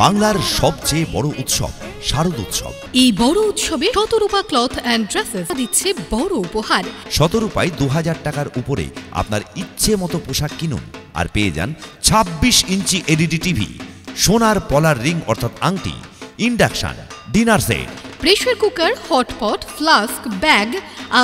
বাংলার সবচেয়ে বড় উৎসব শারদ উৎসব। এই বড় উৎসবে শতরূপা ক্লথ অ্যান্ড ড্রেসেস দিচ্ছে বড় উপহার। শতরূপায় 2000 টাকার উপরে আপনার ইচ্ছে মতো পোশাক কিনুন আর পেয়ে যান 26 ইঞ্চি এলইডি টিভি, সোনার পলার রিং অর্থাৎ আংটি, induction, dinner set, pressure cooker, hotpot, flask, bag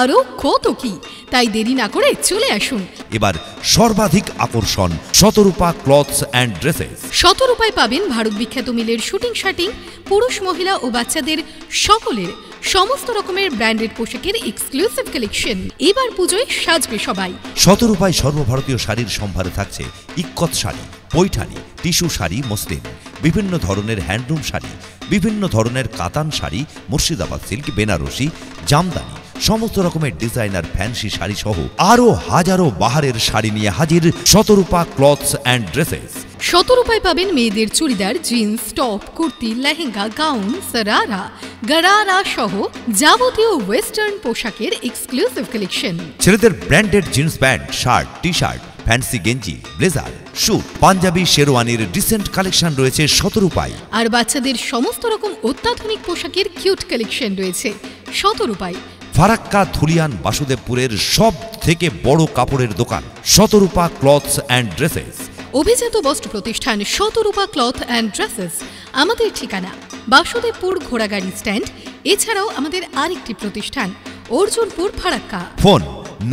আরও কত কি। তাই দেরি না করে চলে আসুন। এবার সর্বাধিক আকর্ষণ শতরূপা ক্লথস অ্যান্ড ড্রেসেস। শতরূপায় পাবেন ভারত বিখ্যাত মিলের শুটিং শার্টিং, পুরুষ, মহিলা ও বাচ্চাদের সকলের সমস্ত রকমের ব্র্যান্ডেড পোশাকের এক্সক্লুসিভ কালেকশন। এবার পুজোয় সাজবে সবাই। শতরূপায় সর্বভারতীয় শাড়ির সম্ভারে থাকছে ইক্কত শাড়ি, পৈঠানি, টিস্যু শাড়ি, মসলিন, বিভিন্ন ধরনের হ্যান্ডলুম শাড়ি, বিভিন্ন ধরনের কাতান শাড়ি, মুর্শিদাবাদ সিল্ক, বেনারসি, জামদানি, সমস্ত রকমের ডিজাইনার ফ্যান্সি শাড়ি সহ আরো হাজারো বাহারের শাড়ি নিয়ে হাজির শতরূপা ক্লথস অ্যান্ড ড্রেসেস। শতরূপায় পাবেন মেয়েদের churidar, jeans, top, kurti, lehenga, gown, sharara, gharara সহ যাবতীয় ওয়েস্টার্ন পোশাকের এক্সক্লুসিভ কালেকশন। ছেলেদের branded jeans pant, shirt, T shirt, fancy গেঞ্জি, ব্লেজার, স্যুট, পাঞ্জাবি, শেরওয়ানির ডিসেন্ট কালেকশন রয়েছে শতরূপায়। আর বাচ্চাদের সমস্ত রকম অত্যাধুনিক পোশাকের কিউট কালেকশন রয়েছে শতরূপায়। ফারাক্কা, ধুলিয়ান, বাসুদেবপুরের সব থেকে বড় কাপড়ের দোকান শতরূপা ক্লথস অ্যান্ড ড্রেসেস। অভিজাত বস্ত্র প্রতিষ্ঠান শতরূপা ক্লথ অ্যান্ড ড্রেসেস। আমাদের ঠিকানা বাসুদেবপুর ঘোড়াগাড়ি স্ট্যান্ড। এছাড়াও আমাদের আরেকটি প্রতিষ্ঠান অর্জুনপুর, ফারাক্কা। ফোন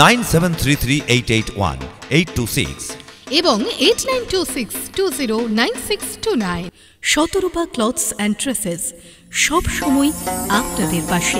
9733881826 এবং 8926209629। শতরূপা ক্লথস অ্যান্ড ড্রেসেস সব সময় আপনাদের পাশে।